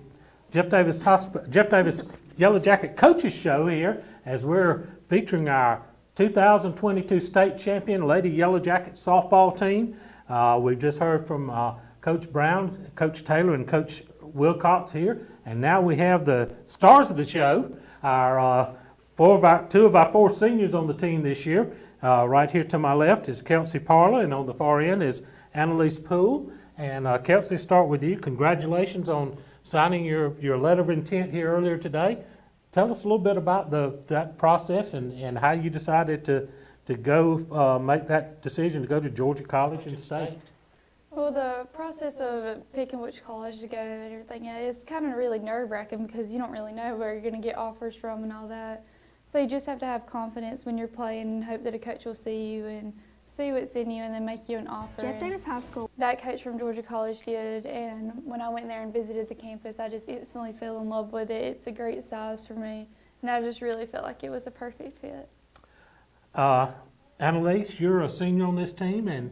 Jeff Davis Yellow Jacket Coaches Show here, as we're featuring our 2022 state champion Lady Yellow Jacket softball team. We've just heard from Coach Brown, Coach Taylor, and Coach Wilcox here, and now we have the stars of the show, our two of our four seniors on the team this year. Right here to my left is Kelsey Parla, and on the far end is Annalise Poole. And Kelsey, start with you. Congratulations on signing your letter of intent here earlier today. Tell us a little bit about that process and how you decided to go make that decision to go to Georgia College and State. Well, the process of picking which college to go and everything is kind of really nerve-wracking because you don't really know where you're going to get offers from and all that. So you just have to have confidence when you're playing and hope that a coach will see you and see what's in you and then make you an offer. Jeff Davis High School. That coach from Georgia College did, and when I went there and visited the campus, I just instantly fell in love with it. It's a great size for me, and I just really felt like it was a perfect fit. Annalise, you're a senior on this team, and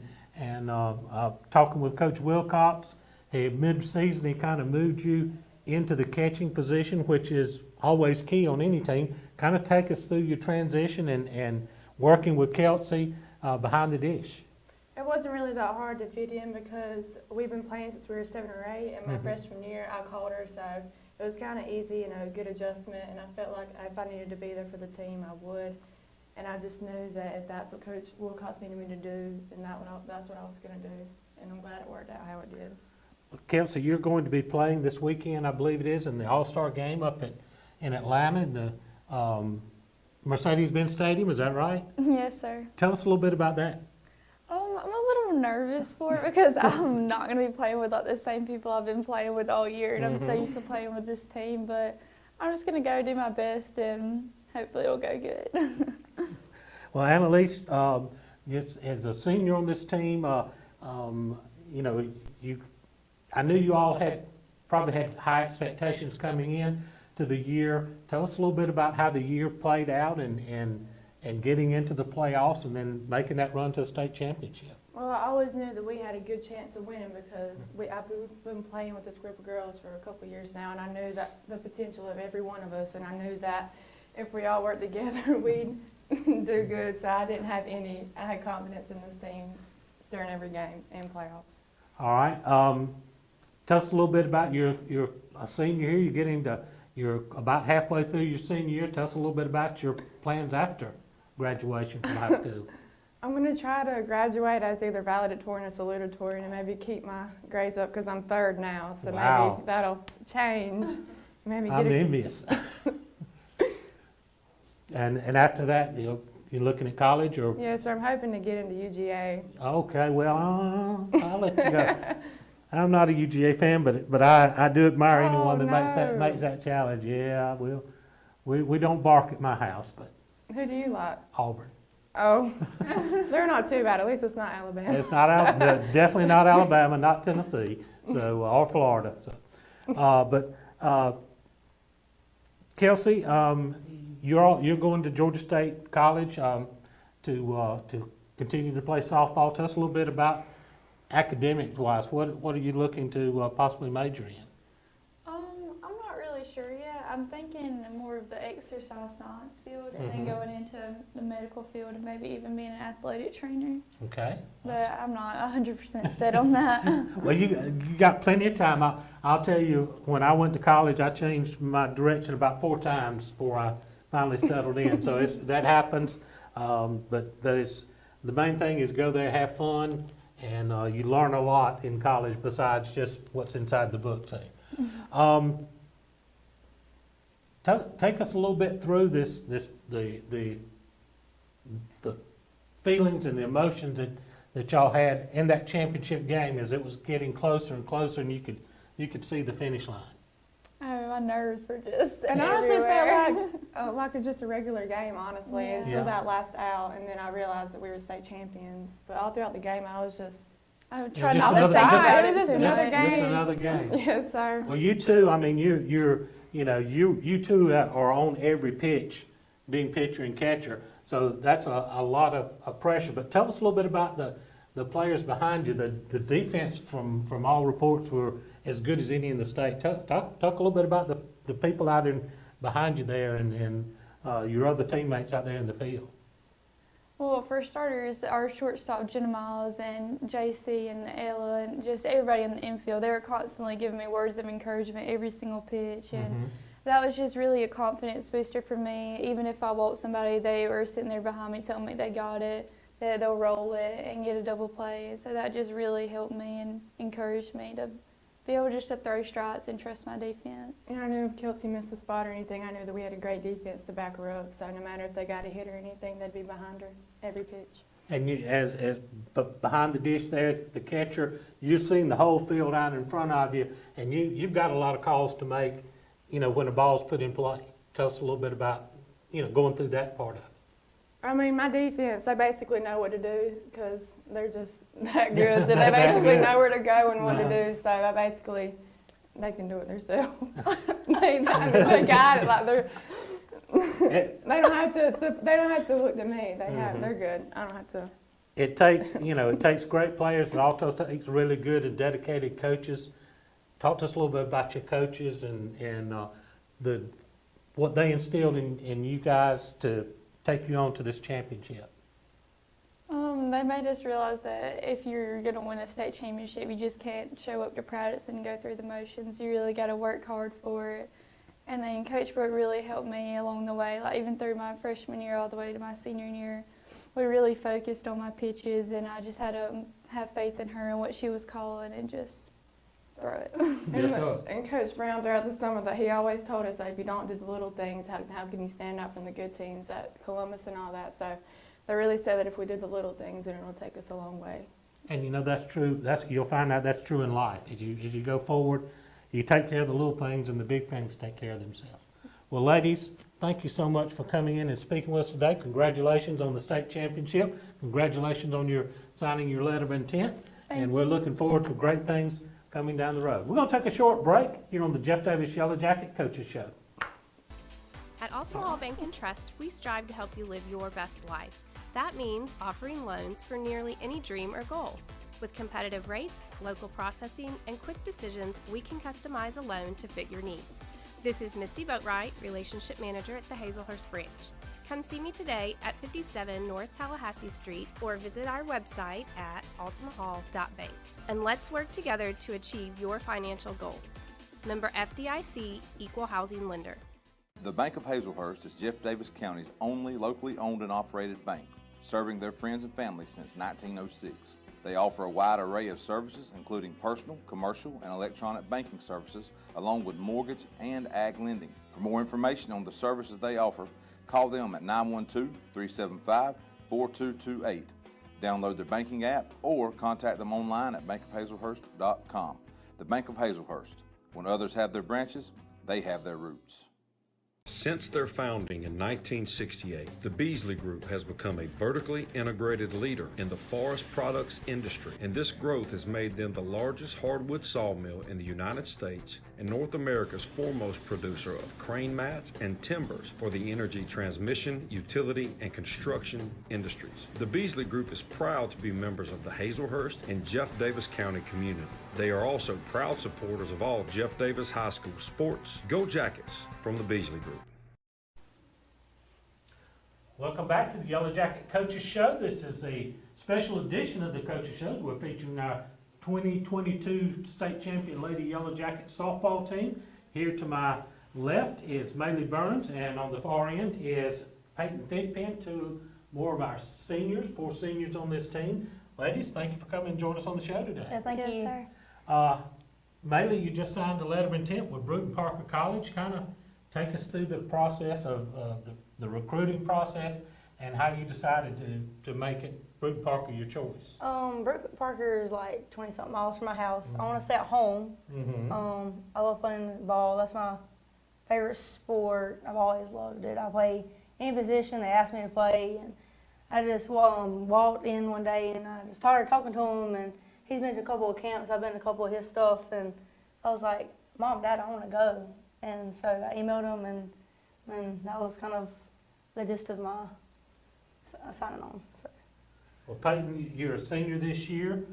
talking with Coach Wilcox, mid-season he kind of moved you into the catching position, which is always key on any team. Kind of take us through your transition and working with Kelsey behind the dish. It wasn't really that hard to fit in because we've been playing since we were 7 or 8, and my freshman year I called her, so it was kind of easy and a good adjustment, and I felt like if I needed to be there for the team, I would. And I just knew that if that's what Coach Wilcox needed me to do, then that's what I was going to do. And I'm glad it worked out how it did. Kelsey, you're going to be playing this weekend, I believe it is, in the All-Star game up in Atlanta in the Mercedes-Benz Stadium. Is that right? Yes, sir. Tell us a little bit about that. I'm a little nervous for it because I'm not going to be playing with like the same people I've been playing with all year, and I'm so used to playing with this team. But I'm just going to go do my best, and hopefully it'll go good. Well, Annalise, as a senior on this team, you know, I knew you all probably had high expectations coming in to the year. Tell us a little bit about how the year played out and getting into the playoffs and then making that run to the state championship. Well, I always knew that we had a good chance of winning because I've been playing with this group of girls for a couple of years now, and I knew that the potential of every one of us, and I knew that if we all worked together, we'd do good. So I had confidence in this team during every game and playoffs. All right. Tell us a little bit about you're a senior here. You're about halfway through your senior year. Tell us a little bit about your plans after graduation from high school. I'm going to try to graduate as either valedictorian or salutatorian and maybe keep my grades up because I'm third now. So maybe that'll change. Maybe I'm envious. And after that, you're looking at college or? Yes, sir. I'm hoping to get into UGA. Okay, well, I'll let you go. I'm not a UGA fan, but I do admire anyone that makes that challenge. Yeah, I will. We don't bark at my house, but. Who do you like? Auburn. Oh, they're not too bad. At least it's not Alabama. It's not Alabama. Definitely not Alabama. Not Tennessee. So or Florida. So, Kelsey, you're going to Georgia State College to continue to play softball. Tell us a little bit about academics-wise. What are you looking to possibly major in? I'm not really sure yet. I'm thinking more of the exercise science field and then going into the medical field and maybe even being an athletic trainer. Okay. But I'm not 100% set on that. Well, you got plenty of time. I'll tell you, when I went to college, I changed my direction about 4 times before I finally settled in. So that happens. But it's the main thing is go there, have fun, and you learn a lot in college besides just what's inside the book. Take us a little bit through the feelings and the emotions that y'all had in that championship game as it was getting closer and closer, and you could see the finish line. Oh, my nerves were just and everywhere. I honestly felt like just a regular game, honestly, until Yeah. that last out, and then I realized that we were state champions. But all throughout the game, I was just trying not to think about it. Just another game. Just another game. Yes, sir. Well, you two, I mean, you two are on every pitch, being pitcher and catcher. So that's a lot of pressure. But tell us a little bit about the players behind you. The defense from all reports were as good as any in the state. Talk a little bit about the people out in behind you there and your other teammates out there in the field. Well, for starters, our shortstop, Jenna Miles, and JC and Ella, and just everybody in the infield, they were constantly giving me words of encouragement every single pitch. And that was just really a confidence booster for me. Even if I walked somebody, they were sitting there behind me telling me they got it, that they'll roll it and get a double play. So that just really helped me and encouraged me to be able just to throw strikes and trust my defense. And I knew if Kelsey missed a spot or anything, I knew that we had a great defense to back her up. So no matter if they got a hit or anything, they'd be behind her every pitch. And you, as behind the dish there, the catcher, you've seen the whole field out in front of you, and you've got a lot of calls to make, when the ball's put in play. Tell us a little bit about, going through that part of it. I mean, my defense, they basically know what to do because they're just that good. So they basically know where to go and what to do. So they can do it themselves. they got it. Like they don't have to look to me. They're good. I don't have to. It takes great players. It also takes really good and dedicated coaches. Talk to us a little bit about your coaches and what they instilled in you guys to take you on to this championship. They made us realize that if you're going to win a state championship, you just can't show up to practice and go through the motions. You really got to work hard for it. And then Coach Brooke really helped me along the way, like even through my freshman year all the way to my senior year. We really focused on my pitches, and I just had to have faith in her and what she was calling and just throw it. Just throw it. And Coach Brown throughout the summer, that he always told us that if you don't do the little things, how can you stand out from the good teams at Columbus and all that. So they really said that if we did the little things, then it'll take us a long way. And you know, that's true. You'll find out that's true in life. As you go forward, you take care of the little things, and the big things take care of themselves. Well, ladies, thank you so much for coming in and speaking with us today. Congratulations on the state championship. Congratulations on your signing your letter of intent. And we're looking forward to great things coming down the road. We're going to take a short break here on the Jeff Davis Yellow Jacket Coaches Show. At Altamont Bank and Trust, we strive to help you live your best life. That means offering loans for nearly any dream or goal. With competitive rates, local processing, and quick decisions, we can customize a loan to fit your needs. This is Misty Boatwright, Relationship Manager at the Hazelhurst branch. Come see me today at 57 North Tallahassee Street or visit our website at altamahall.bank. And let's work together to achieve your financial goals. Member FDIC, Equal Housing Lender. The Bank of Hazelhurst is Jeff Davis County's only locally owned and operated bank, serving their friends and family since 1906. They offer a wide array of services, including personal, commercial, and electronic banking services, along with mortgage and ag lending. For more information on the services they offer, call them at 912-375-4228. Download their banking app or contact them online at bankofhazelhurst.com. The Bank of Hazelhurst. When others have their branches, they have their roots. Since their founding in 1968, the Beasley Group has become a vertically integrated leader in the forest products industry, and this growth has made them the largest hardwood sawmill in the United States and North America's foremost producer of crane mats and timbers for the energy transmission, utility, and construction industries. The Beasley Group is proud to be members of the Hazelhurst and Jeff Davis County community. They are also proud supporters of all Jeff Davis High School sports. Go Jackets from the Beasley Group. Welcome back to the Yellow Jacket Coaches Show. This is a special edition of the Coaches Shows. We're featuring our 2022 state champion Lady Yellow Jacket softball team. Here to my left is Maylee Burns, and on the far end is Peyton Thigpen, two more of our seniors, 4 seniors on this team. Ladies, thank you for coming and joining us on the show today. Thank you, sir. Maylee, you just signed a letter of intent with Bruton Parker College. Kind of take us through the process of the recruiting process and how you decided to make it Bruton Parker your choice. Bruton Parker is like 20-something miles from my house. I want to stay at home. I love playing ball. That's my favorite sport. I've always loved it. I play any position they ask me to play, and I just walked in one day and I just started talking to him, and he's been to a couple of camps. I've been to a couple of his stuff, and I was like, Mom, Dad, I want to go. And so I emailed him, and that was kind of the gist of my signing on. So. Well, Peyton, you're a senior this year.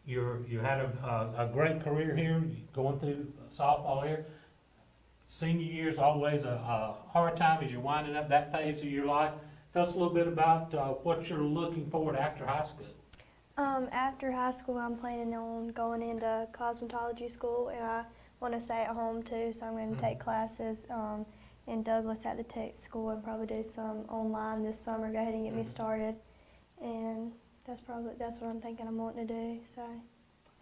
You had a great career here, going through softball here. Senior year is always a hard time as you're winding up that phase of your life. Tell us a little bit about what you're looking forward after high school. After high school, I'm planning on going into cosmetology school, and I want to stay at home too, so I'm going to take classes in Douglas at the tech school and probably do some online this summer, go ahead and get me started. And that's what I'm thinking I'm wanting to do. So.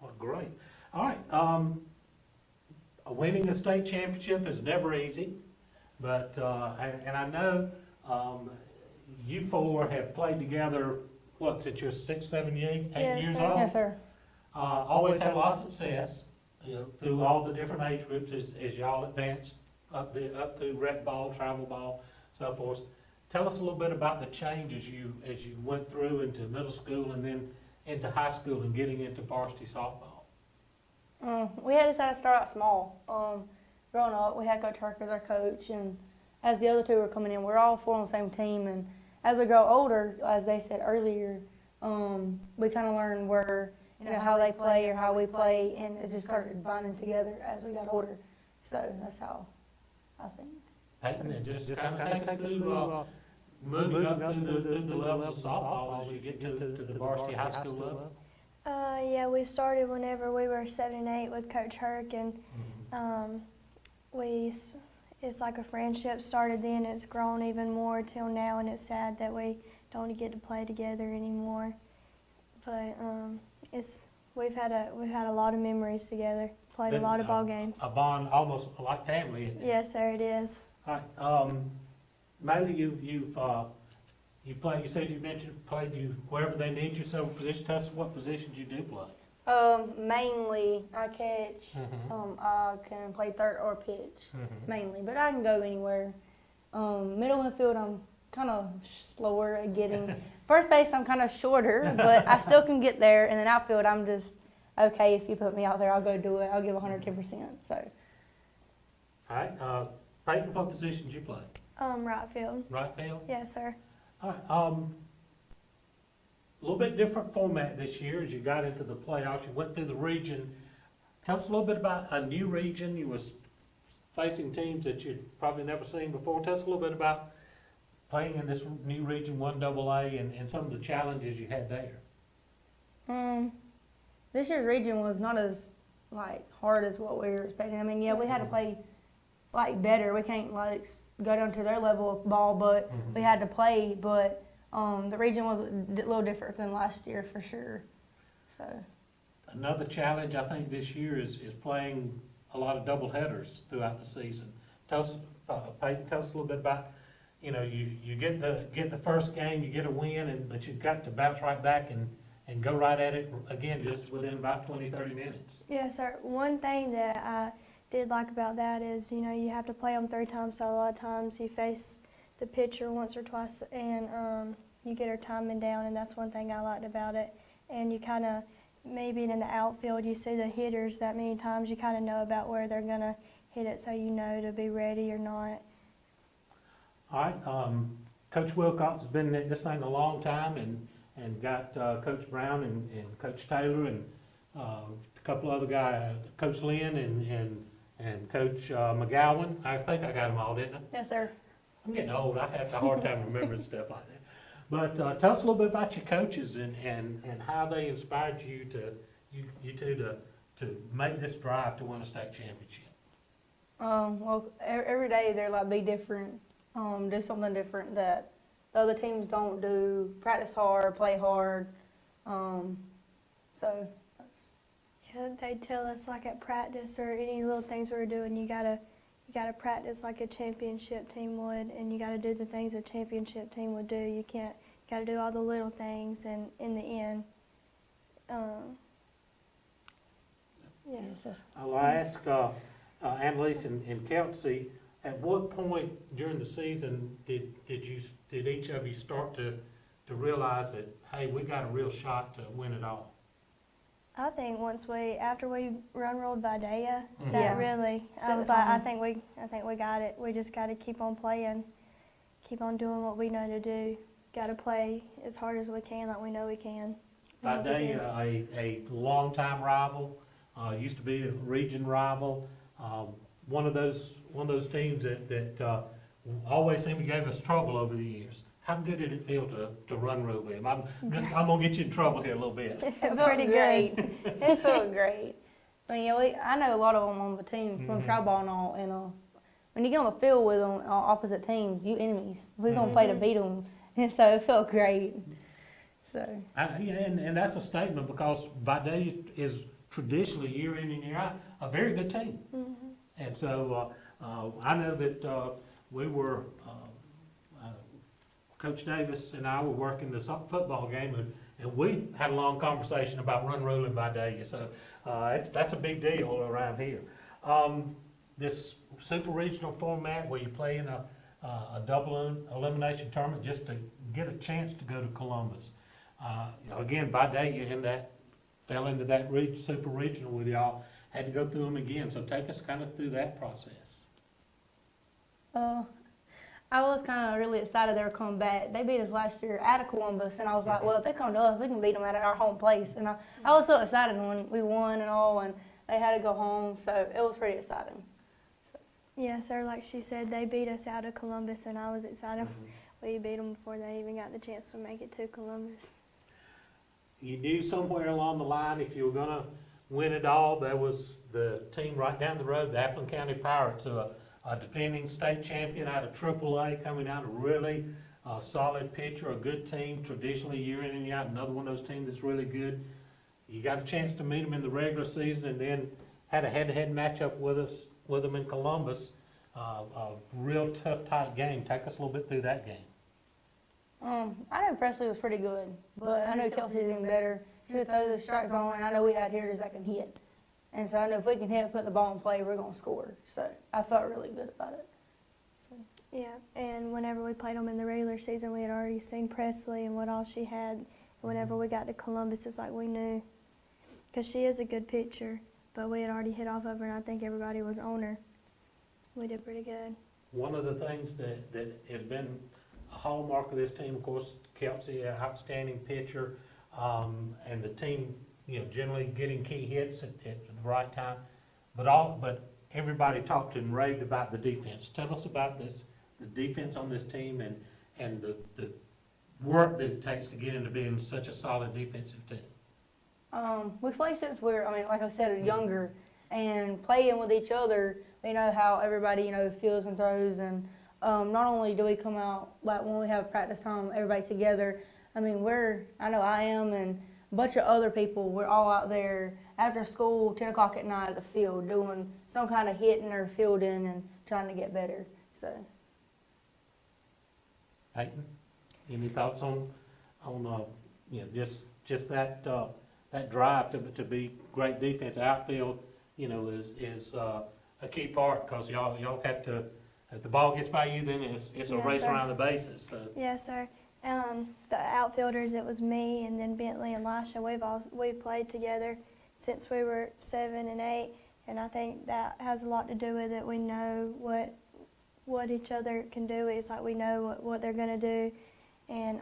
Well, great. All right. Winning a state championship is never easy, but and I know you 4 have played together. What, since you're 6, 7, 8 years old? Yes, sir. Always had a lot of success through all the different age groups as y'all advanced up through rec ball, travel ball, so forth. Tell us a little bit about the change as you went through into middle school and then into high school and getting into varsity softball. We had decided to start out small. Growing up, we had Coach Harker as our coach, and as the other 2 were coming in, we're all 4 on the same team. And as we grow older, as they said earlier, we kind of learn where, how they play or how we play, and it just started bonding together as we got older. So that's how I think. Peyton, just kind of take us through moving up through the levels of softball as you get to the varsity high school level. Yeah, we started whenever we were 7 and 8 with Coach Herc, and it's like a friendship started then. It's grown even more till now, and it's sad that we don't get to play together anymore. But we've had a lot of memories together. Played a lot of ball games. A bond almost like family, isn't it? Yes, sir, it is. All right. Mainly you played. You said you mentioned played you wherever they need you. So position. Tell us what positions you do play. Mainly I catch. I can play third or pitch mainly, but I can go anywhere. Middle infield, I'm kind of slower at getting. First base, I'm kind of shorter, but I still can get there. And then outfield, I'm just okay. If you put me out there, I'll go do it. I'll give 110%. So. All right. Peyton, what positions you play? Right field. Right field. Yes, sir. All right. A little bit different format this year as you got into the playoffs. You went through the region. Tell us a little bit about a new region. You was facing teams that you'd probably never seen before. Tell us a little bit about playing in this new region, 1AA, and some of the challenges you had there. This year's region was not as hard as what we were expecting. I mean, yeah, we had to play better. We can't go down to their level of ball, but we had to play. But the region was a little different than last year for sure. So another challenge I think this year is playing a lot of double headers throughout the season. Tell us, Peyton, tell us a little bit about, you get the first game, you get a win, but you've got to bounce right back and go right at it again just within about 20, 30 minutes. Yes, sir. One thing that I did like about that is, you have to play them 3 times, so a lot of times you face the pitcher once or twice and you get her timing down, and that's one thing I liked about it. And you kind of, maybe in the outfield, you see the hitters that many times, you kind of know about where they're going to hit it, so you know to be ready or not. All right. Coach Wilcox has been in this thing a long time and got Coach Brown and Coach Taylor and a couple other guys, Coach Lynn and Coach McGowan. I think I got them all, didn't I? yes, sir. I'm getting old. I have a hard time remembering stuff like that. But tell us a little bit about your coaches and how they inspired you to make this drive to win a state championship. Well, every day they're be different, do something different that the other teams don't do. Practice hard, play hard. So that's. Yeah, they tell us at practice or any little things we're doing, you gotta practice like a championship team would, and you gotta do the things a championship team would do. You gotta do all the little things, and in the end, yes. I'll ask Annalise and Kelsey, at what point during the season did each of you start to realize that, hey, we got a real shot to win it all? I think after we run rolled Vidalia, Yeah. really, I was like, I think we got it. We just got to keep on playing, keep on doing what we know to do. Got to play as hard as we can, like we know we can. Vidalia, a longtime rival, used to be a region rival. One of those teams that always seemed to give us trouble over the years. How good did it feel to run rule them? I'm gonna get you in trouble here a little bit. It felt pretty great. It felt great. But, I know a lot of them on the team from try ball and all. And when you get on the field with them, opposite teams, you enemies. We're gonna play to beat them, and so it felt great. So. And that's a statement because Vidalia is traditionally year in and year out a very good team. And so I know that we were. Coach Davis and I were working this football game, and we had a long conversation about run ruling Vidalia. So that's a big deal around here. This super regional format where you play in a double elimination tournament just to get a chance to go to Columbus. Again, Vidalia fell into that super regional with y'all. Had to go through them again. So take us kind of through that process. I was kind of really excited they were coming back. They beat us last year out of Columbus, and I was like, well, if they come to us, we can beat them at our home place. And I was so excited when we won and all, and they had to go home, so it was pretty exciting. So. Yeah, sir, like she said, they beat us out of Columbus, and I was excited we beat them before they even got the chance to make it to Columbus. You knew somewhere along the line if you were going to win it all, there was the team right down the road, the Appleton County Pirates, a defending state champion out of AAA, coming out a really solid pitcher, a good team, traditionally year in and year out, another one of those teams that's really good. You got a chance to meet them in the regular season, and then had a head-to-head matchup with them in Columbus. A real tough, tight game. Take us a little bit through that game. I know Presley was pretty good, but I know Kelsey's even better. She would throw the strike zone, and I know we had hitters that can hit. And so I know if we can hit, put the ball in play, we're going to score. So I felt really good about it. Yeah, and whenever we played them in the regular season, we had already seen Presley and what all she had. Whenever we got to Columbus, it's like we knew, because she is a good pitcher, but we had already hit off of her, and I think everybody was on her. We did pretty good. One of the things that has been a hallmark of this team, of course, Kelsey, an outstanding pitcher, and the team, generally getting key hits at the right time. But everybody talked and raved about the defense. Tell us about the defense on this team and the work that it takes to get into being such a solid defensive team. We play since like I said, younger, and playing with each other, we know how everybody, feels and throws, and not only do we come out, like when we have practice time, everybody together, I know I am, and a bunch of other people, we're all out there after school, 10 o'clock at night at the field, doing some kind of hitting or fielding and trying to get better, so. Peyton, any thoughts on just that drive to be great defense? Outfield, is a key part, because y'all have to, if the ball gets by you, then it's a race around the bases. So. Yes, sir. The outfielders, it was me and then Bentley and Lisha. We've played together since we were 7 and 8, and I think that has a lot to do with it. We know what each other can do. It's like we know what they're going to do, and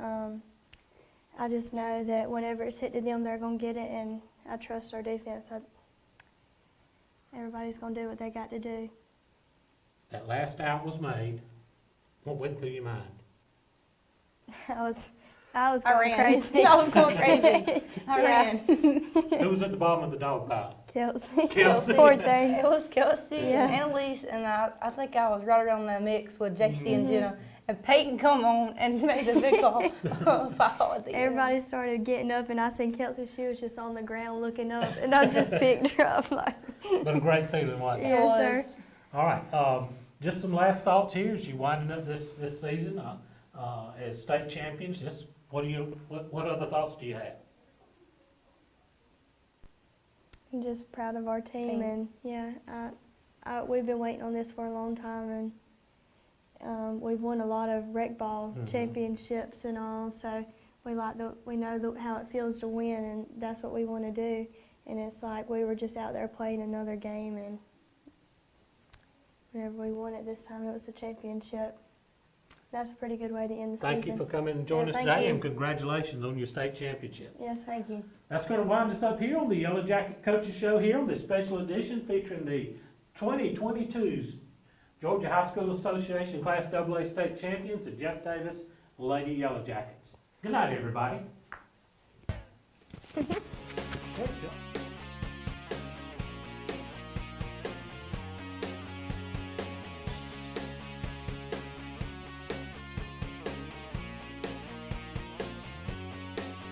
I just know that whenever it's hit to them, they're going to get it, and I trust our defense. Everybody's going to do what they got to do. That last out was made. What went through your mind? I was going crazy. I was going crazy. I ran. Who was at the bottom of the dog pile? Kelsey. Poor thing. It was Kelsey and Annalise, and I think I was right around the mix with JC and Jenna. And Peyton come on and made the big foul at the end. Everybody started getting up, and I seen Kelsey. She was just on the ground looking up, and I just picked her up. But a great feeling, wasn't it? Yes, sir. All right. Just some last thoughts here as you winding up this season as state champions. Just what other thoughts do you have? I'm just proud of our team, and we've been waiting on this for a long time, and we've won a lot of rec ball championships and all, so we know how it feels to win, and that's what we want to do. And it's like we were just out there playing another game, and whenever we won it this time, it was a championship. That's a pretty good way to end the season. Thank you for coming and joining us today, and congratulations on your state championship. Yes, thank you. That's going to wind us up here on the Yellow Jacket Coaches Show here on this special edition featuring the 2022 Georgia High School Association Class AA State Champions, the Jeff Davis Lady Yellow Jackets. Good night, everybody. Good job.